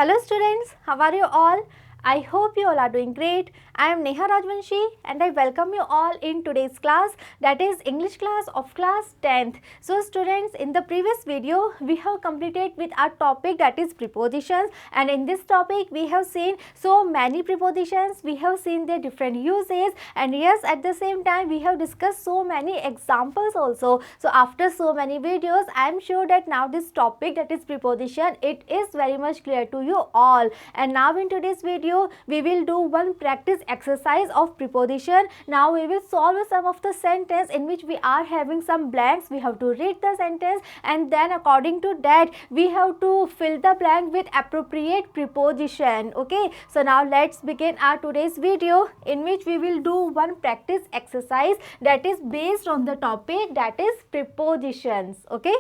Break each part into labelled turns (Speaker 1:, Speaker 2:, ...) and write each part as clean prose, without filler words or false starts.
Speaker 1: Hello students, how are you all? I hope you all are doing great. I am Neha Rajvanshi and I welcome you all in today's class, that is English class of class 10th. So students, in the previous video we have completed with our topic, that is prepositions, and in this topic we have seen so many prepositions, we have seen their different uses, and yes, at the same time we have discussed so many examples also. So after so many videos, I am sure that now this topic, that is preposition, it is very much clear to you all. And now in today's video we will do one practice exercise of preposition. Now we will solve some of the sentence in which we are having some blanks. We have to read the sentence and then according to that we have to fill the blank with appropriate preposition. Okay, so now let's begin our today's video, in which we will do one practice exercise that is based on the topic, that is prepositions. Okay.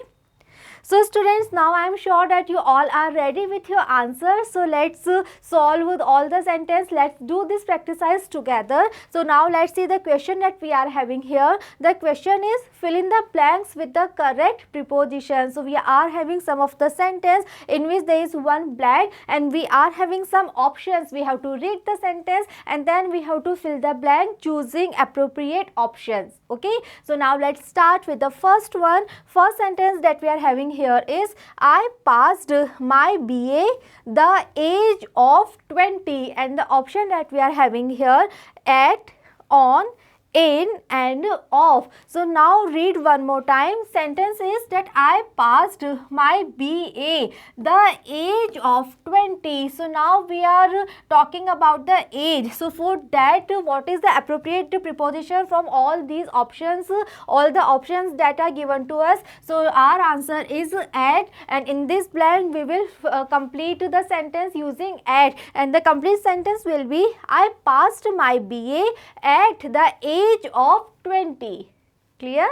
Speaker 1: So students, now I am sure that you all are ready with your answers. So let's solve with all the sentence. Let's do this exercise together. So now let's see the question that we are having here. The question is, fill in the blanks with the correct preposition. So we are having some of the sentence in which there is one blank and we are having some options. We have to read the sentence and then we have to fill the blank choosing appropriate options. Okay, so now let's start with the first one. First sentence that we are having here is, I passed my BA the age of 20, and the option that we are having here, at, on, in and off. So now read one more time. Sentence is that I passed my BA the age of 20. So now we are talking about the age. So for that, what is the appropriate preposition from all these options, all the options that are given to us? So our answer is at, and in this blank we will complete the sentence using at, and the complete sentence will be, I passed my BA at the age of 20. Clear?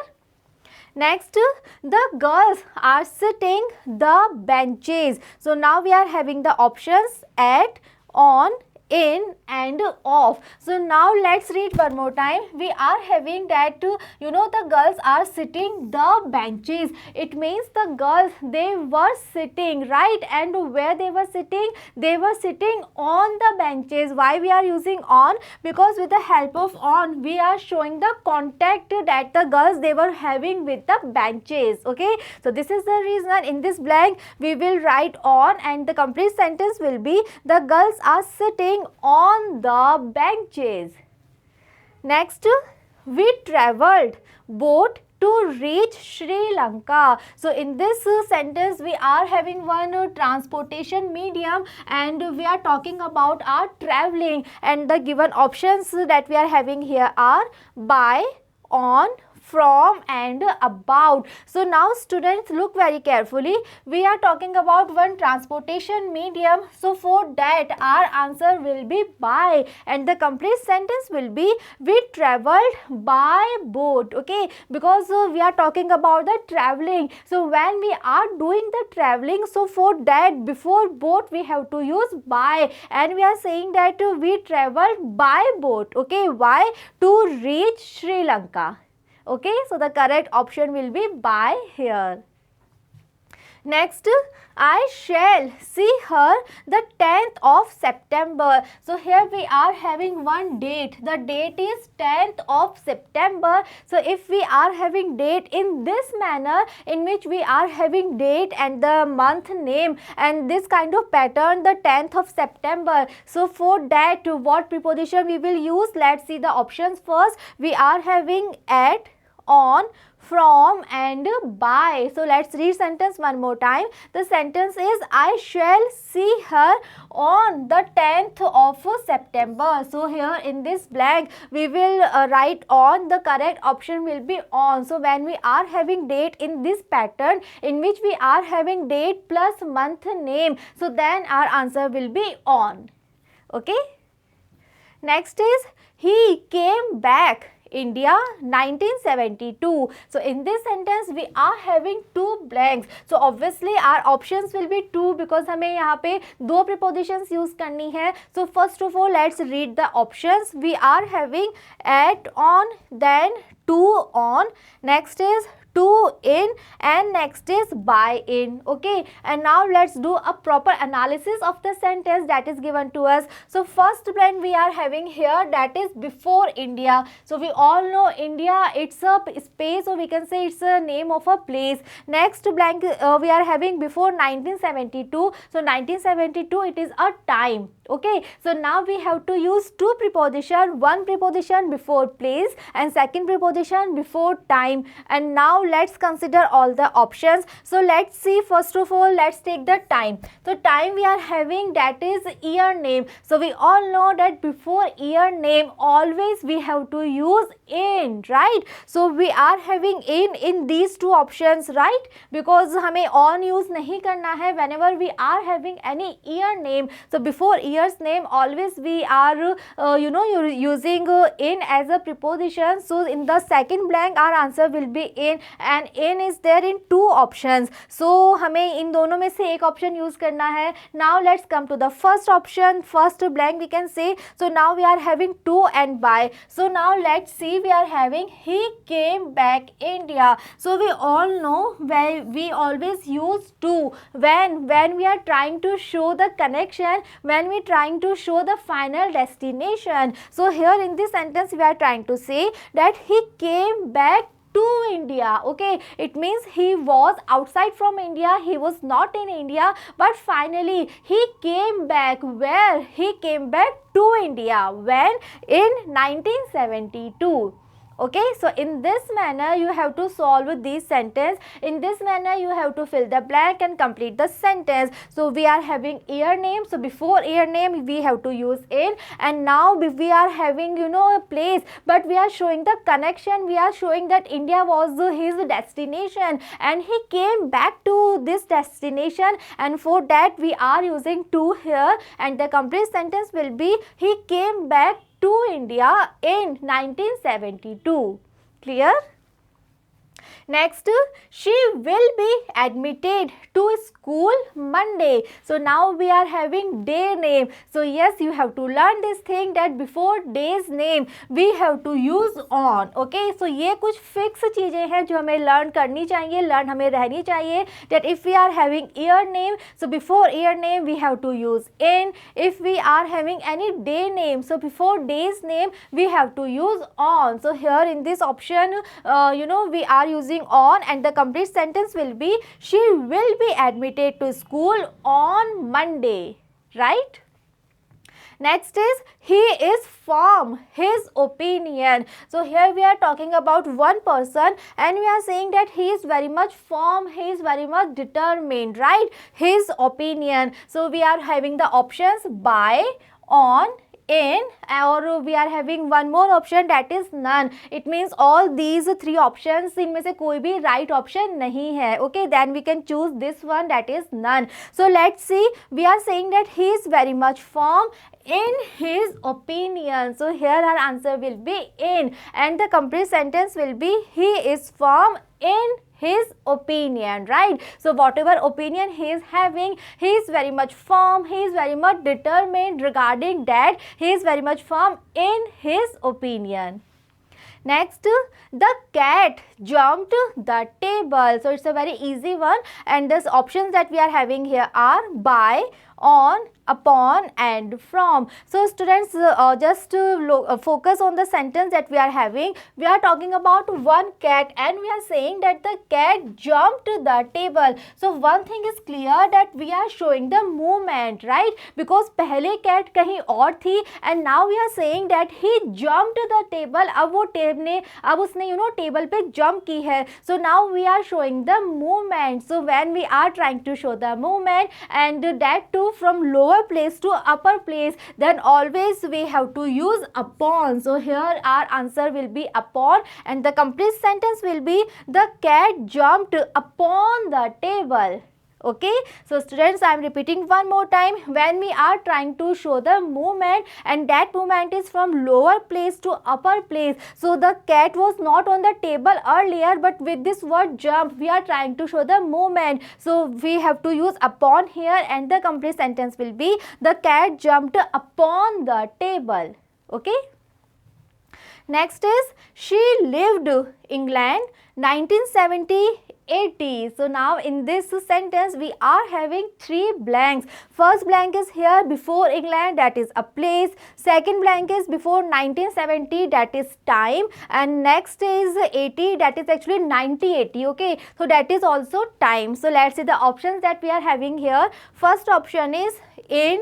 Speaker 1: Next, the girls are sitting the benches. So now we are having the options at, on, in and off. So now let's read one more time. We are having that the girls are sitting the benches. It means the girls, they were sitting, right? And where they were sitting? They were sitting on the benches. Why we are using on? Because with the help of on we are showing the contact that the girls, they were having with the benches. Okay, so this is the reason in this blank we will write on, and the complete sentence will be, the girls are sitting on the benches. Next, we travelled boat to reach Sri Lanka. So in this sentence we are having one transportation medium and we are talking about our travelling, and the given options that we are having here are by, on, from and about. So now students, look very carefully. We are talking about one transportation medium. So for that our answer will be by, and the complete sentence will be, we travelled by boat. Okay, because we are talking about the travelling. So when we are doing the travelling, so for that before boat we have to use by, and we are saying that we travelled by boat. Okay, why? To reach Sri Lanka. Okay, so the correct option will be by here. Next, I shall see her the 10th of September. So here we are having one date. The date is 10th of September. So if we are having date in this manner, in which we are having date and the month name and this kind of pattern, the 10th of September. So for that, what preposition we will use? Let's see the options first. We are having at, on, from and by. So let's read sentence one more time. The sentence is, I shall see her on the 10th of September. So here in this blank we will write on. The correct option will be on. So when we are having date in this pattern, in which we are having date plus month name, so then our answer will be on. Okay. Next is, he came back India 1972. So in this sentence we are having two blanks. So obviously our options will be two, because हमें यहाँ पे दो prepositions use करनी है. So first of all let's read the options. We are having at, on, then to, on. Next is to, in, and next is by, in. Okay, and now let's do a proper analysis of the sentence that is given to us. So first blank we are having here, that is before India. So we all know India, it's a space, or we can say it's a name of a place. Next blank we are having before 1972. So 1972, it is a time. Okay, so now we have to use two preposition, one preposition before place and second preposition before time. And now let's consider all the options. So let's see, first of all, let's take the time. So time we are having, that is year name. So we all know that before year name always we have to use in, right? So we are having in these two options, right? Because हमें on use नहीं करना है whenever we are having any year name. So before year's name always we are using in as a preposition. So in the second blank our answer will be in, and in is there in two options. So हमें इन दोनों में से एक option use करना है. Now let's come to the first option, first blank we can say. So now we are having to and by. So now let's see, we are having he came back India. So we all know where we always use to when we are trying to show the connection, when we trying to show the final destination. So here in this sentence we are trying to say that he came back to India. Okay, it means he was outside from India, he was not in India, but finally he came back. Where? He came back to India. When? In 1972. Okay, so in this manner you have to solve this sentence. In this manner you have to fill the blank and complete the sentence. So we are having year name, so before year name we have to use in, and now we are having a place, but we are showing the connection, we are showing that India was his destination and he came back to this destination, and for that we are using to here, and the complete sentence will be he came back to India in 1972. Clear? Next, she will be admitted to school Monday. So now we are having day name. So yes, you have to learn this thing that before day's name we have to use on. Okay, so ये कुछ fix चीजें हैं जो हमें learn करनी चाहिए, learn हमें रहनी चाहिए. That if we are having year name, so before year name we have to use in. If we are having any day name, so before day's name we have to use on. So here in this option, we are using on, and the complete sentence will be she will be admitted to school on Monday, right? Next is he is firm, his opinion. So here we are talking about one person and we are saying that he is very much firm, he is very much determined, right? His opinion. So we are having the options by, on, in, or we are having one more option, that is none. It means all these three options, इनमें से कोई भी right option नहीं है. Okay, then we can choose this one, that is none. So let's see, we are saying that he is very much firm in his opinion. So here our answer will be in, and the complete sentence will be he is firm in his opinion, right? So whatever opinion he is having, he is very much firm, he is very much determined regarding that, he is very much firm in his opinion. Next, the cat jumped the table. So it's a very easy one, and these options that we are having here are by, on, upon and from. So students, just focus on the sentence that we are having. We are talking about one cat and we are saying that the cat jumped the table. So one thing is clear that we are showing the movement, right? Because पहले cat कहीं और थी and now we are saying that he jumped the table. अब उसने table पे jump की है. So now we are showing the movement. So when we are trying to show the movement and that too from lower place to upper place, then always we have to use upon. So here our answer will be upon, and the complete sentence will be the cat jumped upon the table. Okay, so students, I am repeating one more time. When we are trying to show the movement and that movement is from lower place to upper place, so the cat was not on the table earlier, but with this word jump we are trying to show the movement, so we have to use upon here, and the complete sentence will be the cat jumped upon the table. Okay. Next is she lived England 1970-80. So now in this sentence we are having 3 blanks. First blank is here before England, that is a place. Second blank is before 1970, that is time. And next is 80, that is actually 90-80. Okay, so that is also time. So let's see the options that we are having here. First option is in,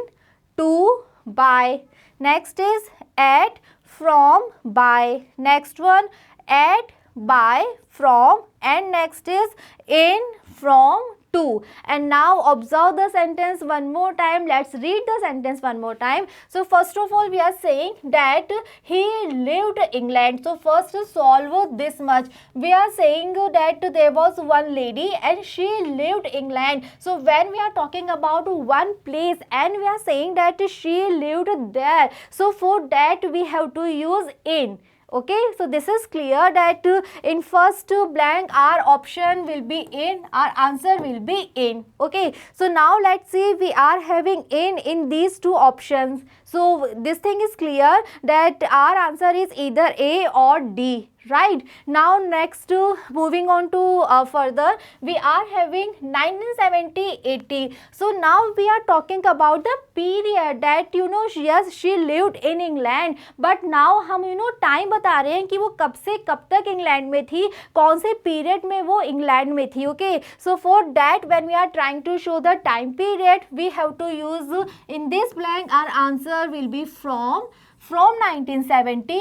Speaker 1: to, by. Next is at, from, by. Next one at, by, from, and next is in, from, to. And now observe the sentence one more time. Let's read the sentence one more time. So first of all we are saying that he lived England. So first solve this much. We are saying that there was one lady and she lived England. So when we are talking about one place and we are saying that she lived there, so for that we have to use in. Okay, so this is clear that in first blank our option will be in, our answer will be in. Okay, so now let's see, we are having in these 2 options. So this thing is clear that our answer is either A or D. Right, now next moving on to further, we are having 1970-80. So now we are talking about the period that yes she lived in England, but now हम time बता रहे हैं कि वो कब से कब तक इंग्लैंड में थी, कौन से पीरियड में वो इंग्लैंड में थी. Okay, so for that when we are trying to show the time period, we have to use in this blank, our answer will be from 1970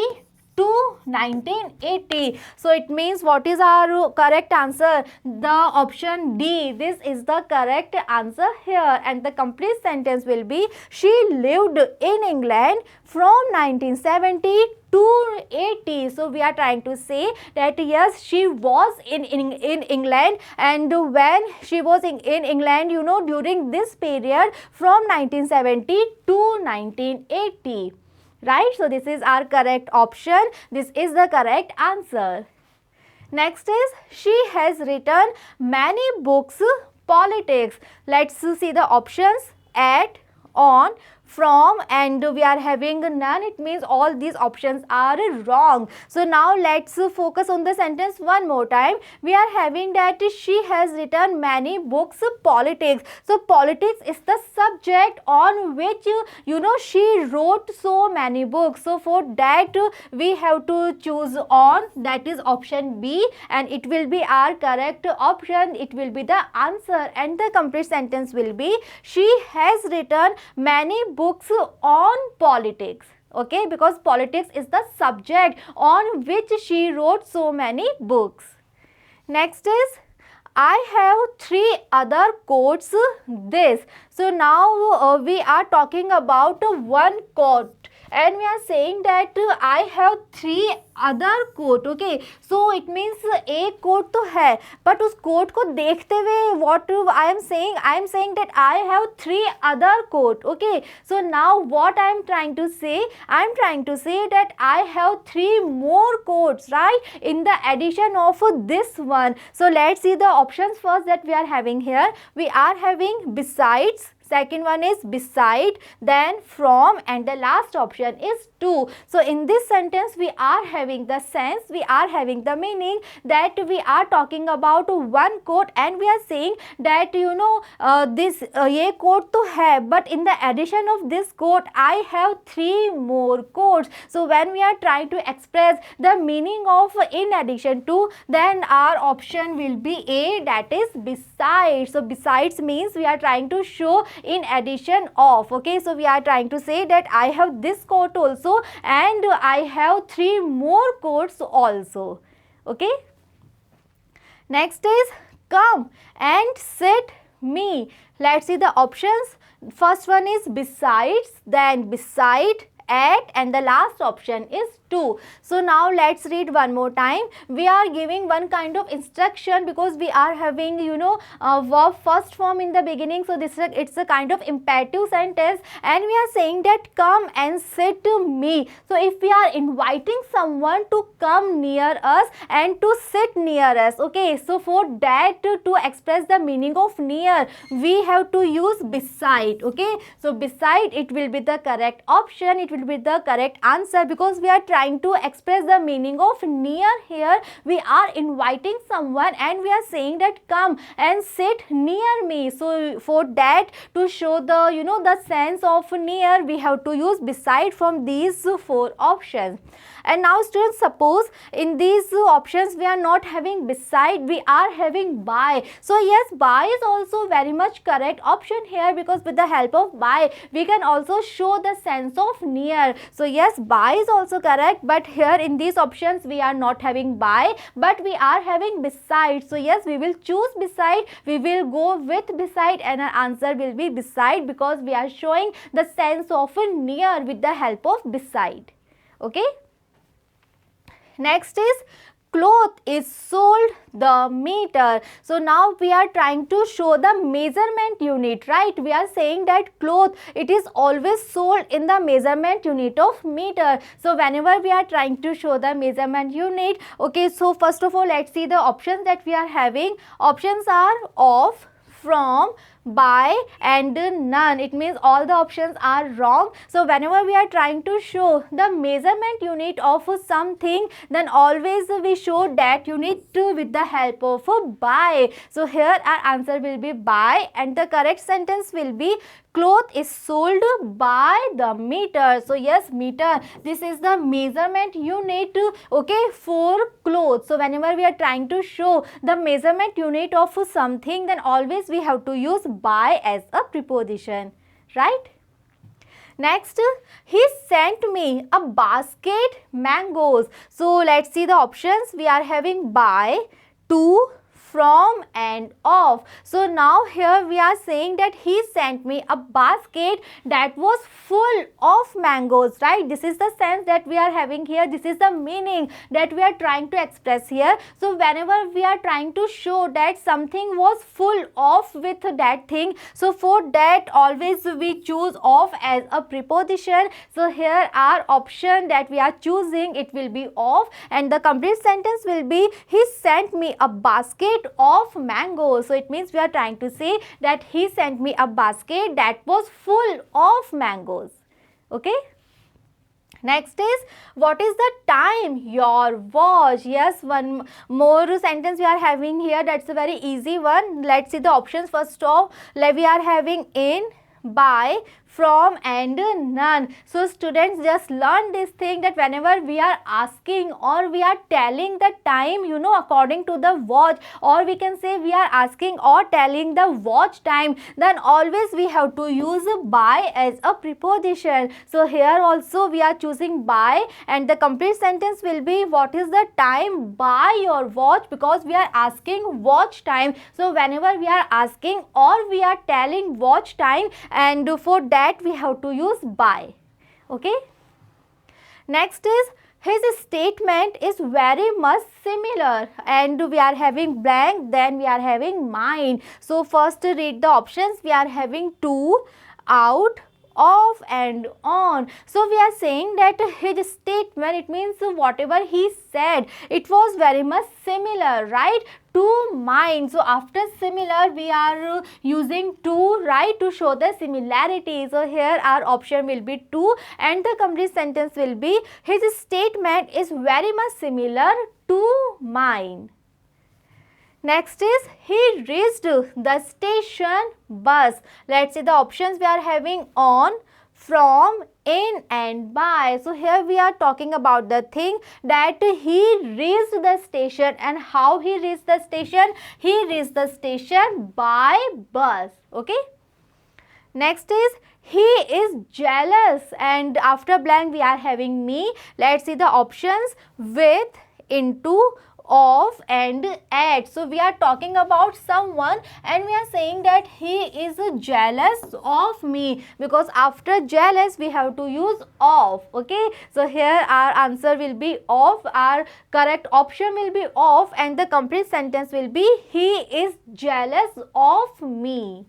Speaker 1: to 1980. So it means what is our correct answer? The option D. This is the correct answer here, and the complete sentence will be she lived in England from 1970 to 80. So we are trying to say that yes, she was in England, and when she was in England, during this period from 1970 to 1980. Right, so this is our correct option. This is the correct answer. Next is she has written many books, politics. Let's see the options: at, on, from, and we are having none. It means all these options are wrong. So now let's focus on the sentence one more time. We are having that she has written many books, politics. So politics is the subject on which she wrote so many books. So for that we have to choose on, that is option B, and it will be our correct option. It will be the answer, and the complete sentence will be she has written many books on politics. Okay, because politics is the subject on which she wrote so many books. Next is I have 3 other coats this. So now we are talking about one coat, and we are saying that I have 3 other coat. Okay, so it means एक coat तो है, but उस coat को देखते हुए what I am saying that I have 3 other coat. Okay, so now what I am trying to say, I am trying to say that I have 3 more coats, right, in the addition of this one. So let's see the options first that we are having here. We are having besides, second one is beside, then from, and the last option is to. So in this sentence we are having the sense, we are having the meaning that we are talking about one coat, and we are saying that this ye coat to hai, but in the addition of this coat I have 3 more coats. So when we are trying to express the meaning of in addition to, then our option will be A, that is besides. So besides means we are trying to show in addition of. Okay, so we are trying to say that I have this coat also and I have 3 more coats also. Okay, next is come and sit me. Let's see the options. First one is besides, then beside, at, and the last option is to. So now let's read one more time. We are giving one kind of instruction because we are having verb first form in the beginning. So this is it's a kind of imperative sentence, and we are saying that come and sit me. So if we are inviting someone to come near us and to sit near us, okay, so for that to express the meaning of near, we have to use beside. Okay, so beside, it will be the correct option. It will will be the correct answer, because we are trying to express the meaning of near here. We are inviting someone and we are saying that come and sit near me. So for that, to show the the sense of near, we have to use beside from these four options. And now students, suppose in these options we are not having beside, we are having by. So yes, by is also very much correct option here, because with the help of by we can also show the sense of near. So yes, by is also correct, but here in these options we are not having by, but we are having beside. So yes, we will choose beside, we will go with beside, and our answer will be beside, because we are showing the sense of near with the help of beside. Okay. Next is cloth is sold the meter. So now we are trying to show the measurement unit, right? We are saying that cloth, it is always sold in the measurement unit of meter. So whenever we are trying to show the measurement unit, okay, so first of all, let's see the options that we are having. Options are of, from, by and none. It means all the options are wrong. So whenever we are trying to show the measurement unit of something, then always we show that unit with the help of by. So here our answer will be by, and the correct sentence will be cloth is sold by the meter. So yes, meter, this is the measurement unit, okay, for clothes. So whenever we are trying to show the measurement unit of something, then always we have to use by as a preposition, right? Next, he sent me a basket mangoes. So let's see the options. We are having by, to, from and of. So now here we are saying that he sent me a basket that was full of mangoes, right? This is the sense that we are having here. This is the meaning that we are trying to express here. So whenever we are trying to show that something was full of with that thing, so for that always we choose of as a preposition. So here our option that we are choosing, it will be of, and the complete sentence will be he sent me a basket of mangoes. So it means we are trying to say that he sent me a basket that was full of mangoes. Okay. Next is, what is the time? Your watch. Yes, one more sentence we are having here. That's a very easy one. Let's see the options. First off, we are having in, by, from and none. So students, just learn this thing that whenever we are asking or we are telling the time, according to the watch, or we can say we are asking or telling the watch time, then always we have to use by as a preposition. So here also we are choosing by, and the complete sentence will be what is the time by your watch, because we are asking watch time. So whenever we are asking or we are telling watch time, and for that we have to use by. Okay. Next is, his statement is very much similar, and we are having blank, then we are having mine. So first read the options. We are having to, out, of and on. So we are saying that his statement, it means whatever he said, it was very much similar, right, to mine. So after similar we are using to, right, to show the similarity. So here our option will be to, and the complete sentence will be his statement is very much similar to mine. Next is, he reached the station bus. Let's see the options. We are having on, from, in and by. So here we are talking about the thing that he reached the station, and how he reached the station. He reached the station by bus. Okay. Next is, he is jealous, and after blank we are having me. Let's see the options. With, into, of and at. So we are talking about someone, and we are saying that he is jealous of me, because after jealous we have to use of. Okay. So here our answer will be of. Our correct option will be of, and the complete sentence will be he is jealous of me.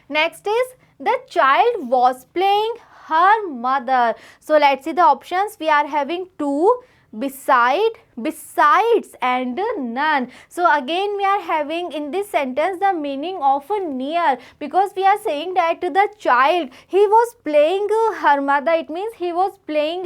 Speaker 1: Next is, the child was playing her mother. So let's see the options. We are having to, beside, besides and none. So again we are having in this sentence the meaning of near, because we are saying that the child, he was playing her mother, it means he was playing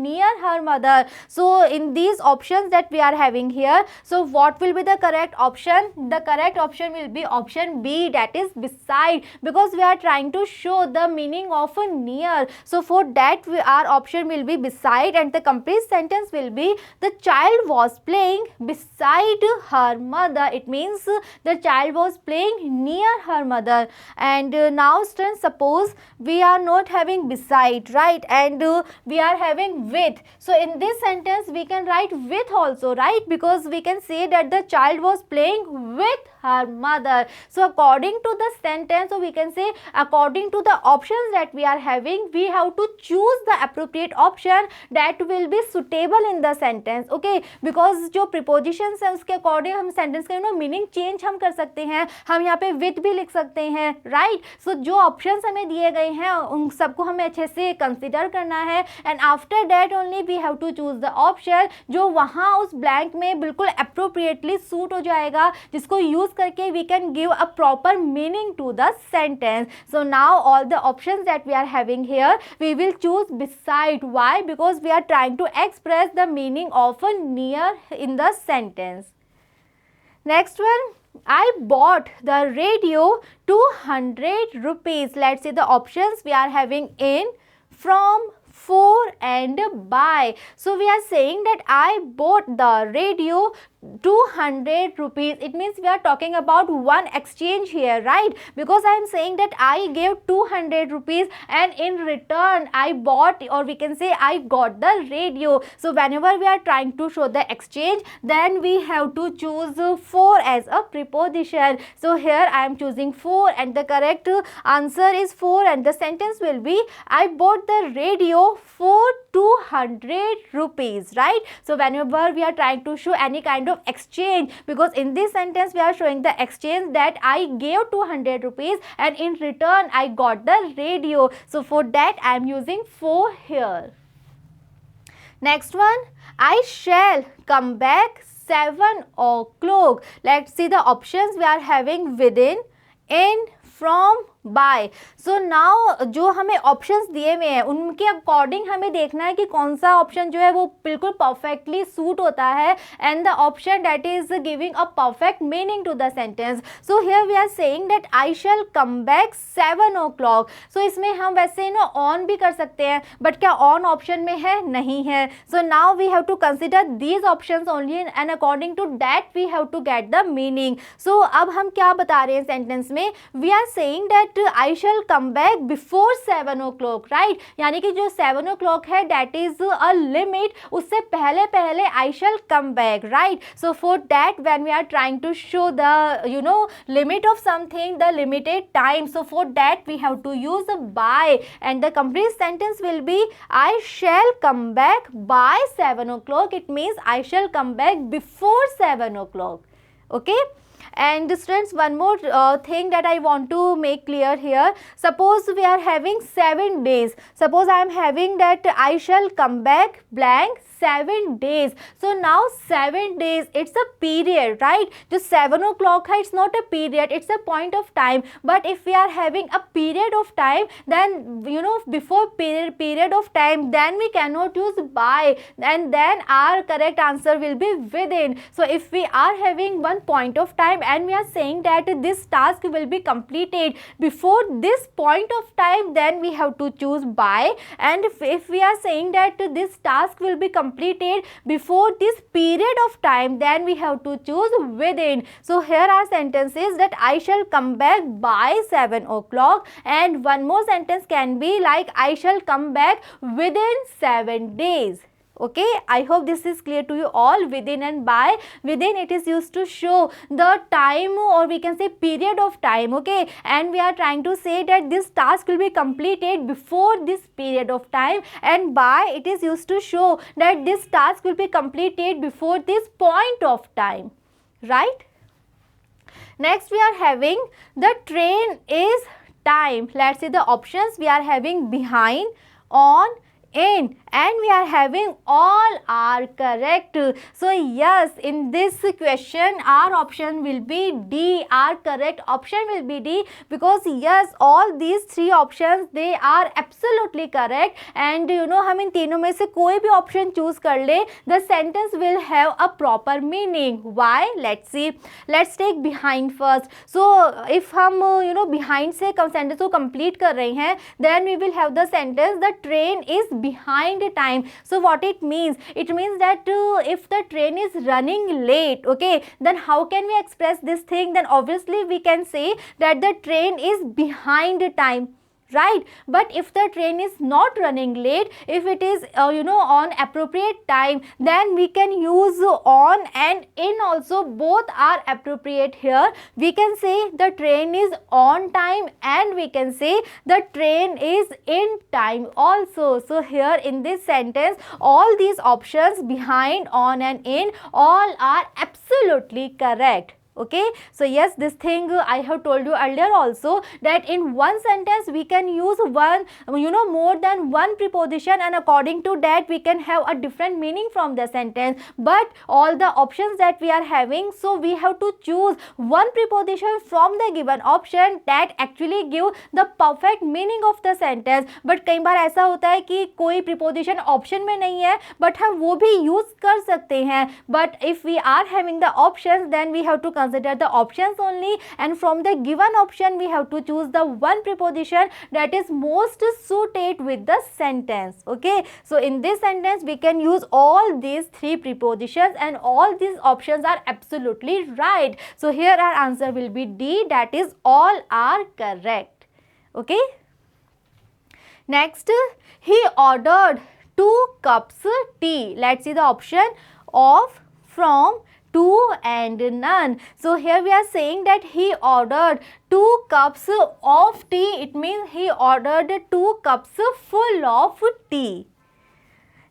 Speaker 1: near her mother. So in these options that we are having here, so what will be the correct option? The correct option will be option B, that is beside, because we are trying to show the meaning of near. So for that our option will be beside, and the complete sentence will be the child was playing beside her mother. It means the child was playing near her mother. And now students, suppose we are not having beside, right, and we are having with. So in this sentence we can write with also, right, because we can say that the child was playing with her mother. So according to the sentence, so we can say according to the options that we are having, we have to choose the appropriate option that will be suitable in the sentence. Okay, because जो prepositions है उसके according हम sentence का meaning change हम कर सकते हैं, हम यहाँ पे with भी लिख सकते हैं, right. So जो options हमें दिए गए हैं उन सबको हमें अच्छे से consider करना है, and after that only we have to choose the option जो वहाँ उस blank में बिल्कुल appropriately suit हो जाएगा, जिसको use करके we can give a proper meaning to the sentence. So now all the options that we are having here, we will choose beside. Why? Because we are trying to express the meaning of a near in the sentence. Next one, I bought the radio 200 rupees. Let's see the options we are having in, from, for and by. So we are saying that I bought the radio 200 rupees. It means we are talking about one exchange here, right, because I am saying that I gave 200 rupees and in return I bought, or we can say I got the radio. So whenever we are trying to show the exchange, then we have to choose for as a preposition. So here I am choosing for, and the correct answer is for, and the sentence will be I bought the radio for 200 rupees, right. So whenever we are trying to show any kind of exchange, because in this sentence we are showing the exchange that I gave 200 rupees and in return I got the radio. So for that I am using for here. Next one, I shall come back 7 o'clock. Let's see the options we are having within, in, from, by. So now जो हमें options दिए हुए हैं उनके according हमें देखना है कि कौन सा option जो है वो बिल्कुल perfectly suit होता है, and the option that is giving a perfect meaning to the sentence. So here we are saying that I shall come back 7 o'clock. So इसमें हम वैसे on भी कर सकते हैं, but क्या on option में है? नहीं है. So now we have to consider these options only, and according to that we have to get the meaning. So अब हम क्या बता रहे हैं sentence में? We are saying that I shall come back before 7 o'clock, right? यानी कि जो 7 o'clock है that is a limit, उससे पहले पहले I shall come back, right? So for that when we are trying to show the limit of something, the limited time, so for that we have to use a by, and the complete sentence will be I shall come back by 7 o'clock. It means I shall come back before 7 o'clock. Okay. And students, one more thing that I want to make clear here. Suppose we are having 7 days. Suppose I am having that I shall come back blank 7 days. So now 7 days, it's a period, right? Just 7 o'clock, it's not a period, it's a point of time. But if we are having a period of time, then before period of time, then we cannot use by, and then our correct answer will be within. So if we are having one point of time and we are saying that this task will be completed before this point of time, then we have to choose by. And if we are saying that this task will be completed before this period of time, then we have to choose within. So here our sentence is that I shall come back by 7 o'clock, and one more sentence can be like I shall come back within 7 days. Okay, I hope this is clear to you all. Within and by. Within, it is used to show the time, or we can say period of time. Okay, and we are trying to say that this task will be completed before this period of time, and by, it is used to show that this task will be completed before this point of time, right? Next we are having the train is time. Let's see the options we are having: behind, on, in, and we are having all are correct. So yes, in this question our option will be D. Our correct option will be D, because yes, all these three options they are absolutely correct. And you know, हम इन तीनों में से कोई भी option choose कर ले, the sentence will have a proper meaning. Why? Let's see. Let's take behind first. So if हम you know behind से sentence को complete कर रहे हैं, then we will have the sentence the train is behind time. So what it means? It means that if the train is running late, okay, then how can we express this thing? Then obviously we can say that the train is behind time, right? But if the train is not running late, if it is you know on appropriate time, then we can use on and in also, both are appropriate here. We can say the train is on time, and we can say the train is in time also. So here in this sentence, all these options behind, on and in, all are absolutely correct. Okay, so yes, this thing I have told you earlier also, that in one sentence we can use one, you know, more than one preposition, and according to that we can have a different meaning from the sentence. But all the options that we are having, so we have to choose one preposition from the given option that actually give the perfect meaning of the sentence. But कई बार ऐसा होता है कि कोई preposition option में नहीं है, but हम वो भी use कर सकते हैं. But if we are having the options, then we have to consider the options only, and from the given option we have to choose the one preposition that is most suited with the sentence. Okay, so in this sentence we can use all these three prepositions, and all these options are absolutely right. So here our answer will be D, that is all are correct. Okay, next, he ordered 2 cups tea. Let's see the option of, from, to and none. So here we are saying that he ordered 2 cups of tea. It means he ordered 2 cups full of tea.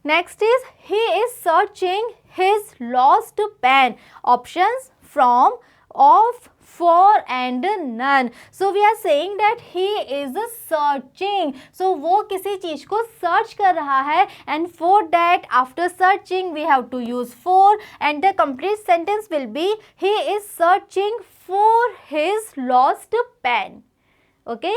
Speaker 1: Next is, he is searching his lost pen. Options from, of, for and none. So we are saying that he is searching. So वो किसी चीज को search कर रहा है, and for that after searching we have to use for, and the complete sentence will be he is searching for his lost pen. Okay.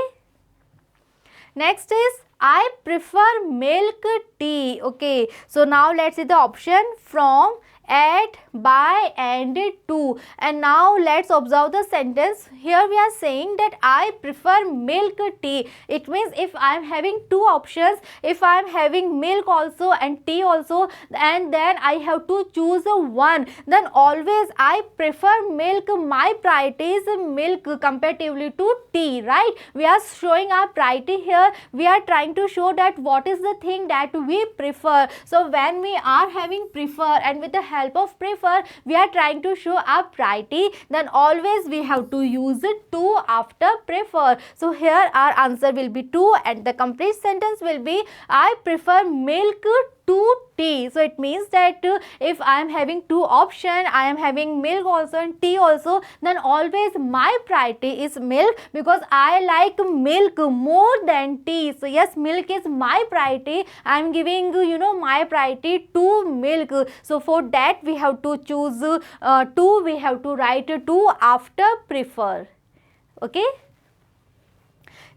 Speaker 1: Next is, I prefer milk tea. Okay, so now let's see the option from, at, by and to. And now let's observe the sentence. Here we are saying that I prefer milk tea. It means if I am having two options, if I am having milk also and tea also, and then I have to choose one, then always I prefer milk. My priority is milk comparatively to tea, right? We are showing our priority here. We are trying to show that what is the thing that we prefer. So when we are having prefer, and with the help of prefer we are trying to show our priority, then always we have to use to after prefer. So here our answer will be 2, and the complete sentence will be I prefer milk to tea. So it means that if I am having two options, I am having milk also and tea also, then always my priority is milk, because I like milk more than tea. So yes, milk is my priority. I am giving you know my priority to milk. So for that we have to choose to, we have to write to after prefer. Okay.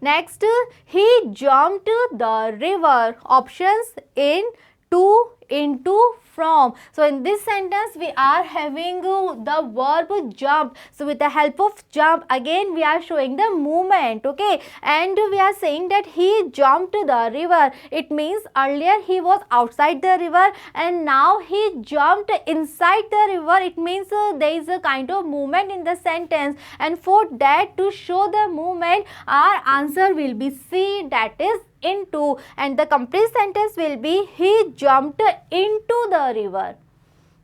Speaker 1: Next, he jumped the river. Options in, to, into, from. So in this sentence we are having the verb jump. So with the help of jump, again we are showing the movement. Okay, and we are saying that he jumped the river. It means earlier he was outside the river and now he jumped inside the river. It means there is a kind of movement in the sentence, and for that, to show the movement, our answer will be C, that is into, and the complete sentence will be he jumped into the river.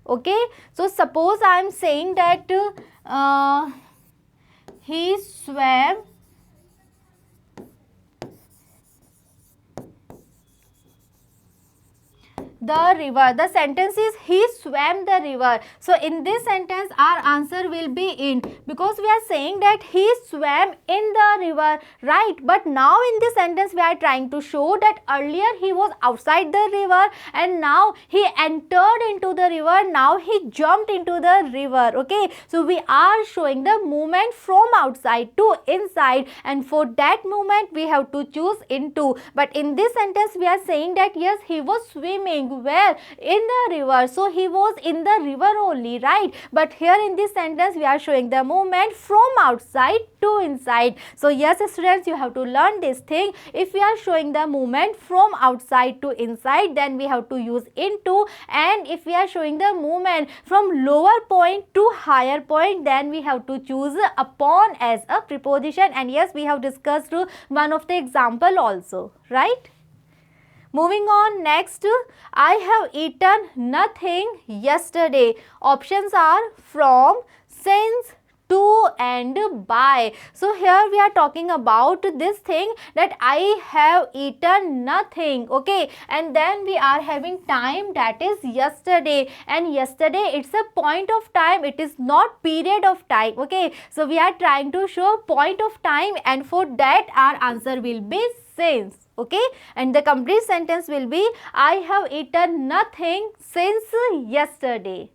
Speaker 1: Okay, so suppose I am saying that he swam the river. The sentence is he swam the river. So in this sentence our answer will be in, because we are saying that he swam in the river, right? But now in this sentence we are trying to show that earlier he was outside the river and now he entered into the river, now he jumped into the river. Okay, so we are showing the movement from outside to inside, and for that movement we have to choose into. But in this sentence we are saying that yes, he was swimming where? In the river. So he was in the river only, right? But here in this sentence we are showing the movement from outside to inside. So yes students, you have to learn this thing. If we are showing the movement from outside to inside, then we have to use into, and if we are showing the movement from lower point to higher point, then we have to choose upon as a preposition. And yes, we have discussed one of the example also, right? Moving on, next, I have eaten nothing yesterday. Options are from, since, to and by. So here we are talking about this thing that I have eaten nothing, okay, and then we are having time, that is yesterday, and yesterday it's a point of time, it is not period of time, okay. So we are trying to show point of time, and for that our answer will be since. Okay, and the complete sentence will be I have eaten nothing since yesterday.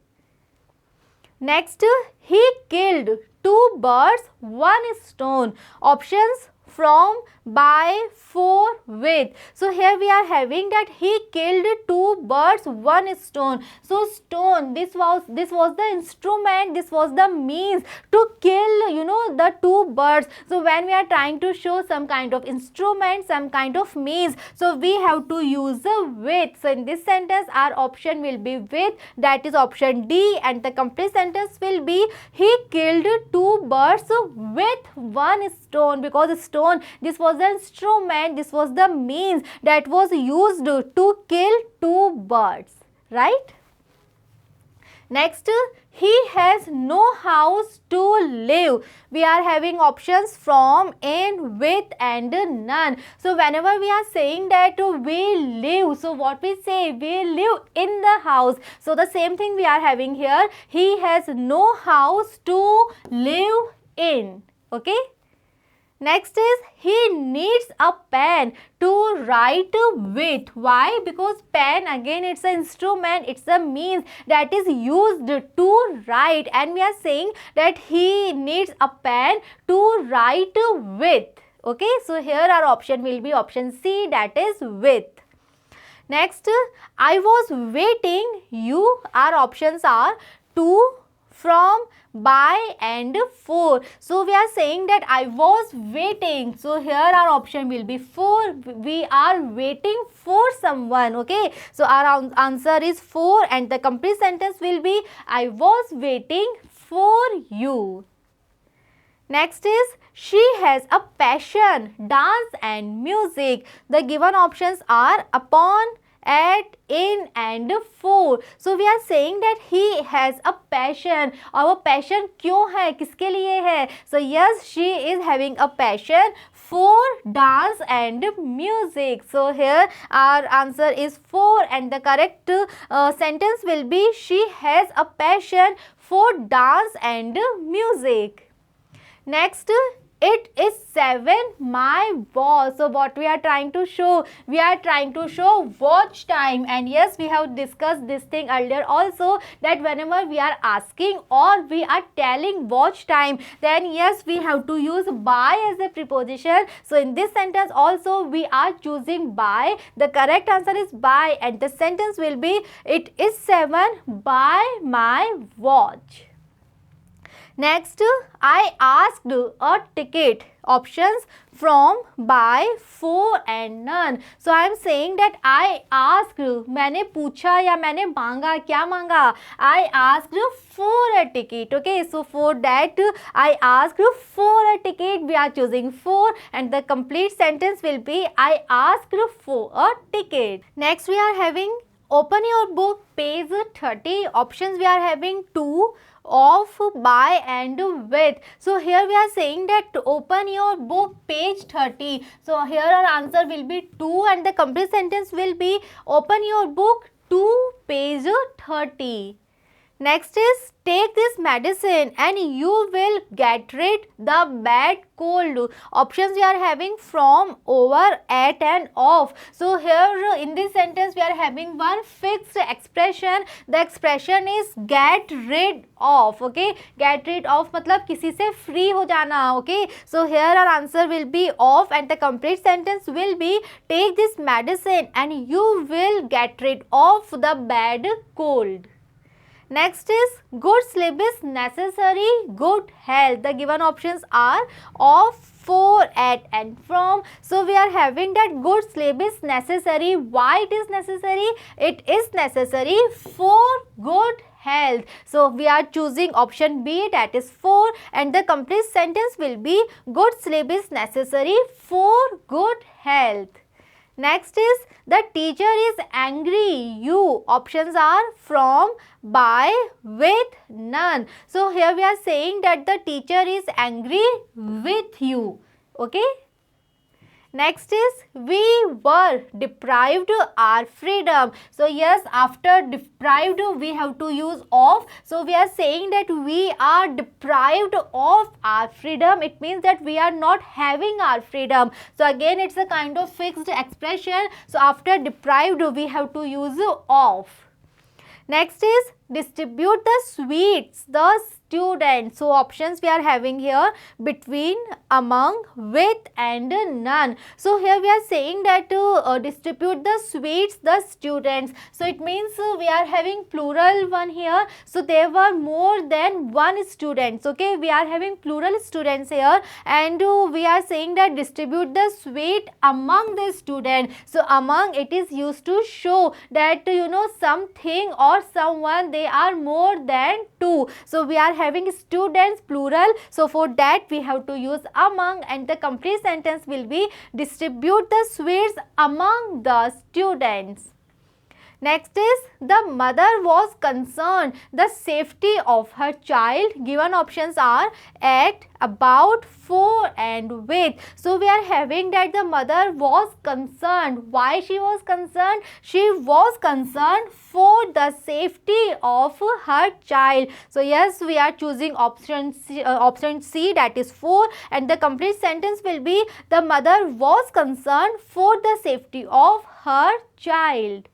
Speaker 1: Next, he killed 2 birds, 1 stone. Options from, by, for, with. So here we are having that he killed 2 birds, 1 stone. So stone, this was the instrument, this was the means to kill, you know, the 2 birds. So when we are trying to show some kind of instrument, some kind of means, so we have to use the with. So in this sentence our option will be with, that is option D, and the complete sentence will be he killed 2 birds with 1 stone, because stone, this was the instrument, this was the means that was used to kill 2 birds, right? Next, he has no house to live. We are having options from, in, with and none. So whenever we are saying that we live, so what we say? We live in the house. So the same thing we are having here. He has no house to live in. Okay. Next is he needs a pen to write with. Why? Because pen, again, it's an instrument, it's a means that is used to write, and we are saying that he needs a pen to write with. Okay, so here our option will be option C, that is with. Next, I was waiting you. Our options are to, from, by and for. So we are saying that I was waiting. So here our option will be for. We are waiting for someone. Okay. So our answer is for, and the complete sentence will be I was waiting for you. Next is she has a passion, dance and music. The given options are upon, at, in and for. So we are saying that he has a passion. Our passion क्यों है? किसके लिए है? So yes, she is having a passion for dance and music. So here our answer is for, and the correct sentence will be she has a passion for dance and music. Next, it is 7 my boss. So what we are trying to show? We are trying to show watch time, and yes, we have discussed this thing earlier also, that whenever we are asking or we are telling watch time, then yes, we have to use by as a preposition. So in this sentence also we are choosing by. The correct answer is by, and the sentence will be it is 7 by my watch. Next, I asked a ticket. Options from, by, for and none. So I am saying that I asked, मैंने पूछा या मैंने मांगा, क्या मांगा? I asked for a ticket. Okay, so for that I asked for a ticket, we are choosing for, and the complete sentence will be I asked for a ticket. Next we are having open your book, page 30. Options we are having to, of, by and with. So here we are saying that to open your book, page 30. So here our answer will be to, and the complete sentence will be open your book to page 30. Next is take this medicine and you will get rid the bad cold. Options we are having from, over, at and of. So here in this sentence we are having one fixed expression. The expression is get rid of. Okay, get rid of मतलब किसी से free हो जाना. Okay, so here our answer will be of and the complete sentence will be take this medicine and you will get rid of the bad cold. Next is good sleep is necessary, good health. The given options are of, for, at and from. So we are having that good sleep is necessary. Why it is necessary? It is necessary for good health. So we are choosing option B, that is for, and the complete sentence will be good sleep is necessary for good health. Next is the teacher is angry. You. Options are from, by, with, none. So here we are saying that the teacher is angry with you. Okay. Next is we were deprived our freedom. So yes, after deprived we have to use of. So we are saying that we are deprived of our freedom. It means that we are not having our freedom. So again it's a kind of fixed expression. So after deprived we have to use of. Next is distribute the sweets, the students. So options we are having here between, among, with and none. So here we are saying that distribute the sweets, the students. So it means we are having plural one here. So there were more than one students. Okay, we are having plural students here and we are saying that distribute the sweet among the students. So among, it is used to show that something or someone, they are more than two. So we are having students plural. So for that we have to use among and the complete sentence will be distribute the sweets among the students. Next is the mother was concerned the safety of her child. Given options are at, about, for and with. So we are having that the mother was concerned. Why she was concerned? She was concerned for the safety of her child. So yes, we are choosing option C, that is for, and the complete sentence will be the mother was concerned for the safety of her child.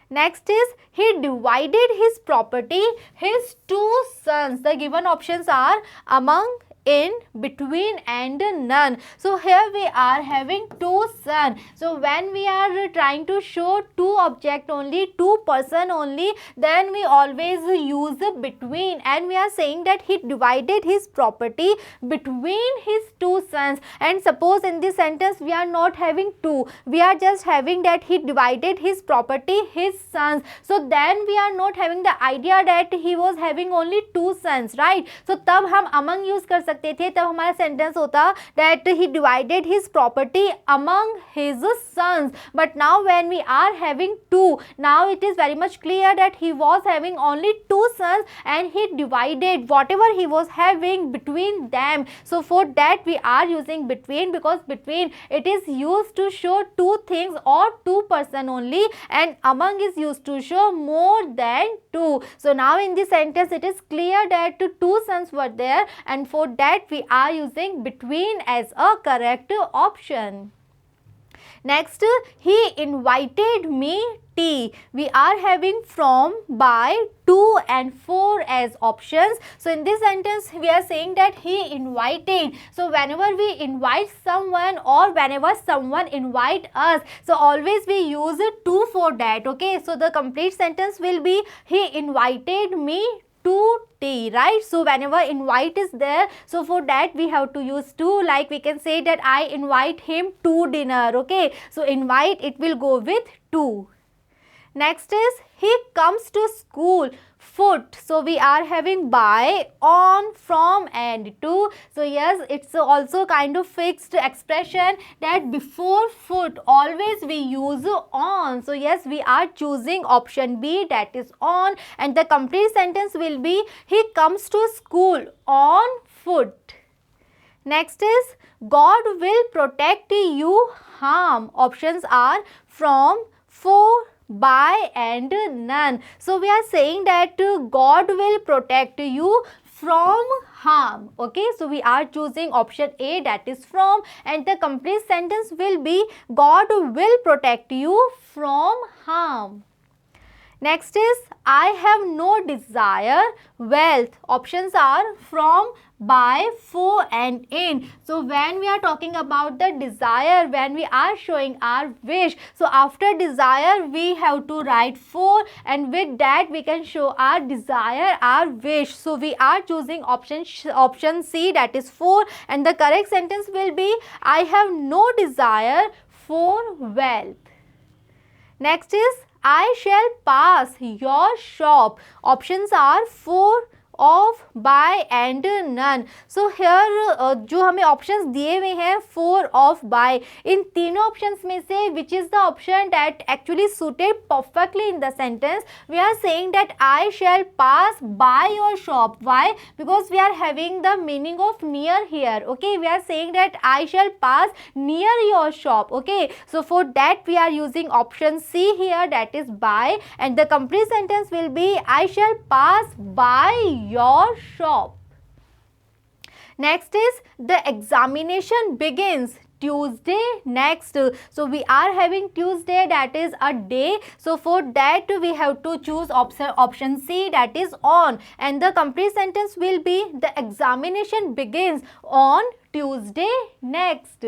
Speaker 1: Next is he divided his property, his two sons. The given options are among, in, between and none. So here we are having two sons. So when we are trying to show two object only, two person only, then we always use between, and we are saying that he divided his property between his two sons. And suppose in this sentence we are not having two, we are just having that he divided his property, his sons. So then we are not having the idea that he was having only two sons, right? So तब हम among use कर सकते थे, तब हमारा sentence होता that he divided his property among his sons. But now when we are having two, now it is very much clear that he was having only two sons and he divided whatever he was having between them. So for that we are using between, because between it is used to show two things or two person only, and among is used to show more than two. So now in this sentence it is clear that two sons were there, and for that we are using between as a correct option. Next, he invited me tea. We are having from, by, to and for as options. So in this sentence we are saying that he invited. So whenever we invite someone or whenever someone invite us, so always we use to for that. Okay, so the complete sentence will be he invited me to tea, right? So whenever invite is there, so for that we have to use to. Like we can say that I invite him to dinner. Okay, so invite, it will go with to. Next is he comes to school foot. So we are having by, on, from and to. So yes, it's also kind of fixed expression that before foot always we use on. So yes, we are choosing option B, that is on, and the complete sentence will be he comes to school on foot. Next is God will protect you harm. Options are from, for, by and none. So we are saying that God will protect you from harm. Okay, so we are choosing option A, that is from, and the complete sentence will be God will protect you from harm. Next is I have no desire wealth. Options are from, by, for and in. So when we are talking about the desire, when we are showing our wish, so after desire we have to write for, and with that we can show our desire, our wish. So we are choosing option C, that is for, and the correct sentence will be I have no desire for wealth. Next is I shall pass your shop. Options are for, of, by and none. So here जो हमें options दिए हुए हैं for, of, by, इन तीनों options में से which is the option that actually suited perfectly in the sentence? We are saying that I shall pass by your shop. Why? Because we are having the meaning of near here. Okay, we are saying that I shall pass near your shop. Okay, so for that we are using option C here, that is by, and the complete sentence will be I shall pass by your shop. Next is the examination begins Tuesday next. So we are having Tuesday, that is a day. So for that we have to choose option C, that is on, and the complete sentence will be the examination begins on Tuesday next.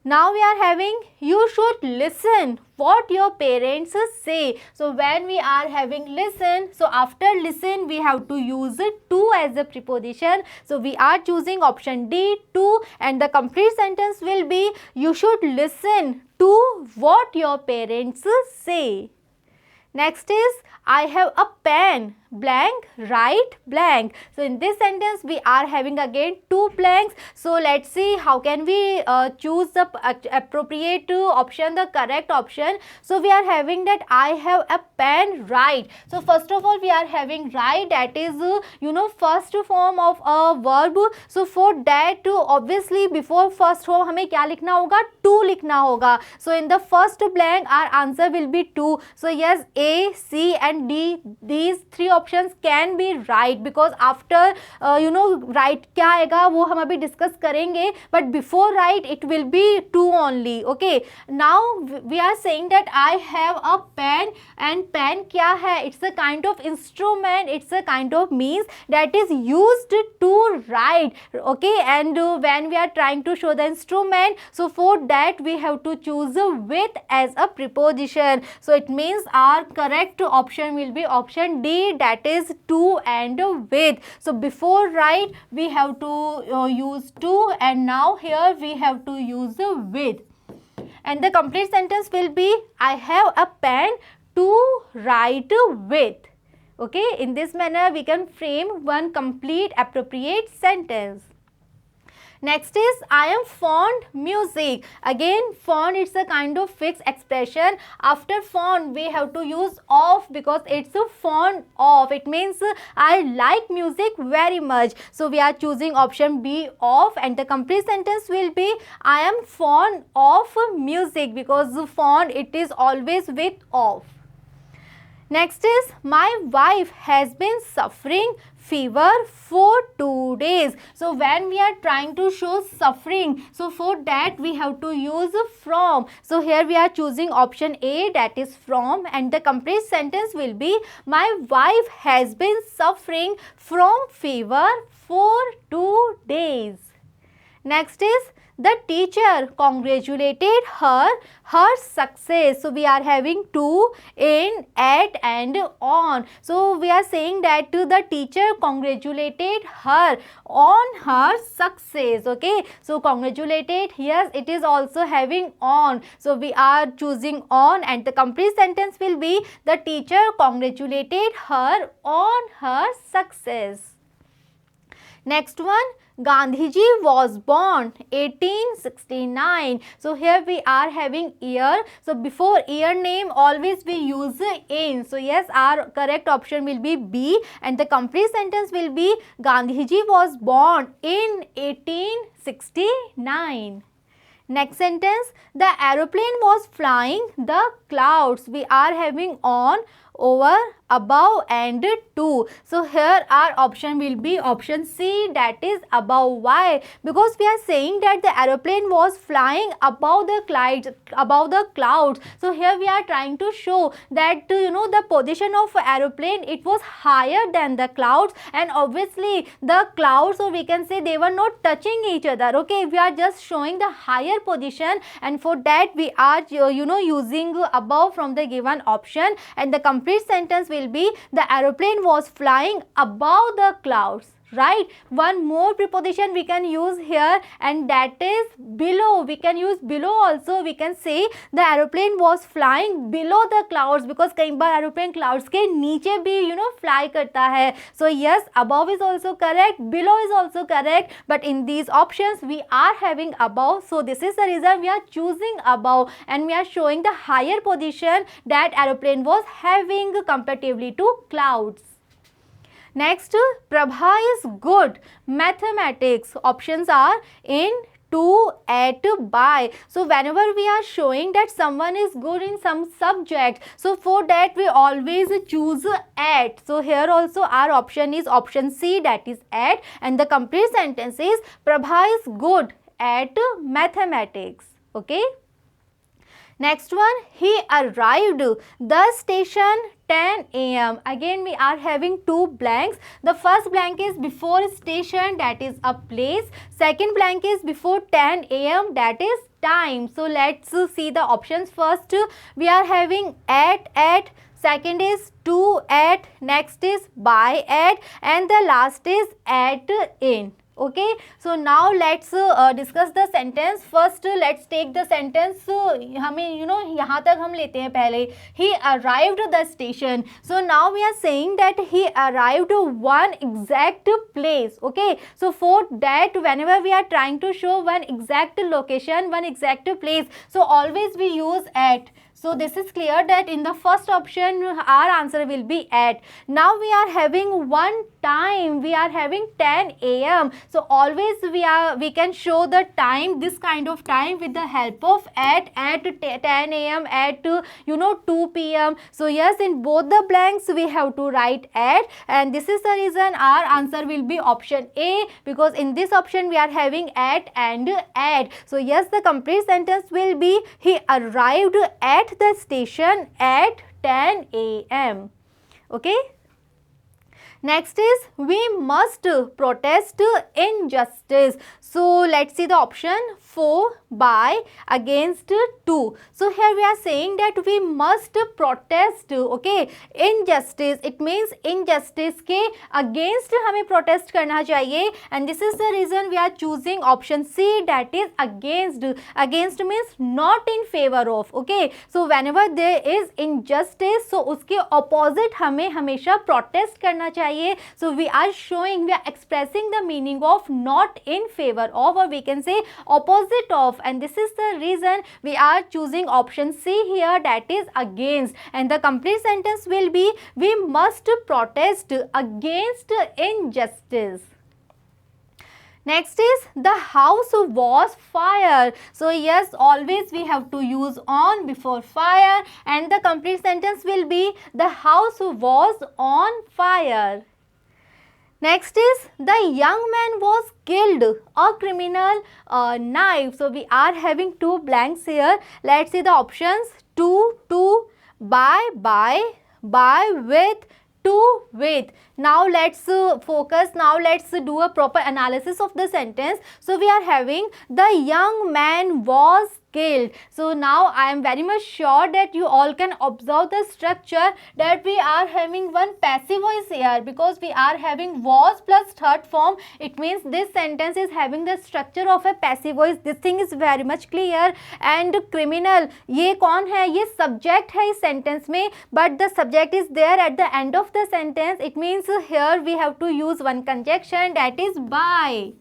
Speaker 1: Now we are having you should listen what your parents say. So when we are having listen, so after listen we have to use to as a preposition. So we are choosing option D, to, and the complete sentence will be you should listen to what your parents say. Next is I have a pen, blank, write blank. So in this sentence we are having again two blanks. So let's see how can we choose the appropriate option, the correct option. So we are having that I have a pen, write. So first of all we are having write, that is first form of a verb. So for that obviously before first form हमें क्या लिखना होगा? To लिखना होगा. So in the first blank our answer will be to. So yes, A, C and D, these three options can be right, because after right क्या आएगा वो हम अभी discuss करेंगे, but before right it will be to only. Okay, now we are saying that I have a pen, and pen क्या है? It's a kind of instrument, it's a kind of means that is used to write. Okay, and when we are trying to show the instrument, so for that we have to choose with as a preposition. So it means our correct option will be option D, that is to and with. So before write we have to use to, and now here we have to use with, and the complete sentence will be I have a pen to write with. Okay, in this manner we can frame one complete appropriate sentence. Next is I am fond music. Again fond, it's a kind of fixed expression. After fond we have to use of, because it's a fond of. It means I like music very much. So we are choosing option B, of, and the complete sentence will be I am fond of music, because fond it is always with of. Next is my wife has been suffering fever for 2 days. So when we are trying to show suffering, so for that we have to use from. So here we are choosing option A, that is from, and the complete sentence will be my wife has been suffering from fever for 2 days. Next is the teacher congratulated her success. So we are having to, in, at and on. So we are saying that the teacher congratulated her on her success. Okay, so congratulated, yes, it is also having on. So we are choosing on, and the complete sentence will be the teacher congratulated her on her success. Next one, Gandhiji was born 1869. So here we are having year. So before year name always we use in. So yes, our correct option will be B, and the complete sentence will be Gandhiji was born in 1869. Next sentence, the aeroplane was flying the clouds. We are having on, over, above and to. So here our option will be option C, that is above. Why? Because we are saying that the aeroplane was flying above the clouds. So here we are trying to show that the position of aeroplane, it was higher than the clouds, and obviously the clouds, or we can say, they were not touching each other. Okay, we are just showing the higher position, and for that we are using above from the given option, and the complete sentence will be the aeroplane was flying above the clouds. Right? One more preposition we can use here, and that is below. We can use below also. We can say the aeroplane was flying below the clouds, because कई बार aeroplane clouds के नीचे भी fly करता है. So yes, above is also correct, below is also correct, but in these options we are having above. So this is the reason we are choosing above, and we are showing the higher position that aeroplane was having comparatively to clouds. Next, Prabha is good. Mathematics. Options are in, to, at, by. So whenever we are showing that someone is good in some subject, so for that we always choose at. So here also our option is option C, that is at, and the complete sentence is Prabha is good at mathematics. Okay. Next one, he arrived the station 10 a.m. Again we are having two blanks. The first blank is before station, that is a place. Second blank is before 10 a.m. that is time. So let's see the options first. We are having at, second is to at, next is by at, and the last is at in. Okay, so now let's discuss the sentence. First let's take the sentence. हमें यहाँ तक हम लेते हैं पहले. He arrived the station. So now we are saying that he arrived one exact place. Okay, so for that, whenever we are trying to show one exact location, one exact place, so always we use at. So this is clear that in the first option our answer will be at. Now we are having one time. We are having 10 a.m. So always we can show the time, this kind of time, with the help of at 10 a.m. at 2 p.m. So yes, in both the blanks we have to write at, and this is the reason our answer will be option A, because in this option we are having at and at. So yes, the complete sentence will be he arrived at the station at 10 a.m. Okay. Next is we must protest injustice. So let's see the option for, by, against, to. So here we are saying that we must protest, okay, injustice. It means injustice के against हमें protest करना चाहिए, and this is the reason we are choosing option C, that is against. Against means not in favor of. Okay, so whenever there is injustice, so उसके opposite हमें हमेशा protest करना चाहिए. So we are showing, we are expressing the meaning of not in favor of, or we can say opposite of, and this is the reason we are choosing option C here, that is against, and the complete sentence will be we must protest against injustice. Next is the house was fire. So yes, always we have to use on before fire, and the complete sentence will be the house was on fire. Next is the young man was killed, a criminal knife. So we are having two blanks here. Let's see the options. To, by, with, to, with. Now let's focus. Now let's do a proper analysis of the sentence. So we are having the young man was killed. So now I am very much sure that you all can observe the structure, that we are having one passive voice here, because we are having was plus third form. It means this sentence is having the structure of a passive voice. This thing is very much clear. And criminal, ये कौन है? ये subject है इस sentence में, but the subject is there at the end of the sentence. It means here we have to use one conjunction, that is by.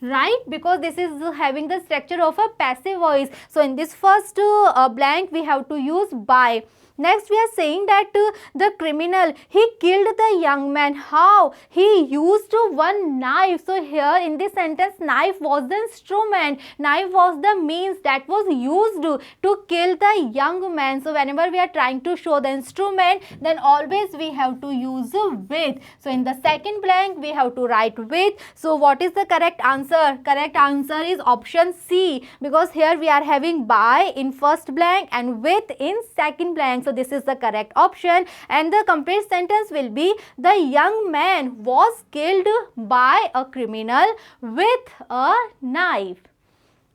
Speaker 1: Right, because this is having the structure of a passive voice. So in this first blank we have to use by. Next we are saying that the criminal, he killed the young man. How? He used one knife. So here in this sentence, knife was the instrument, knife was the means that was used to kill the young man. So whenever we are trying to show the instrument, then always we have to use with. So in the second blank we have to write with. So what is the correct answer? Correct answer is option C, because here we are having by in first blank and with in second blank. So this is the correct option, and the complete sentence will be the young man was killed by a criminal with a knife.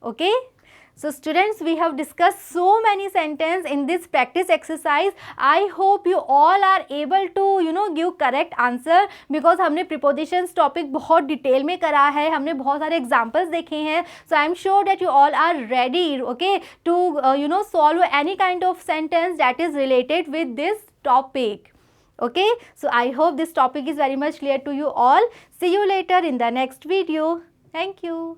Speaker 1: Okay. So students, we have discussed so many sentences in this practice exercise. I hope you all are able to give correct answer, because हमने prepositions topic बहुत detail में करा है, हमने बहुत सारे examples देखे हैं. So I am sure that you all are ready, okay, to solve any kind of sentence that is related with this topic. Okay, so I hope this topic is very much clear to you all. See you later in the next video. Thank you.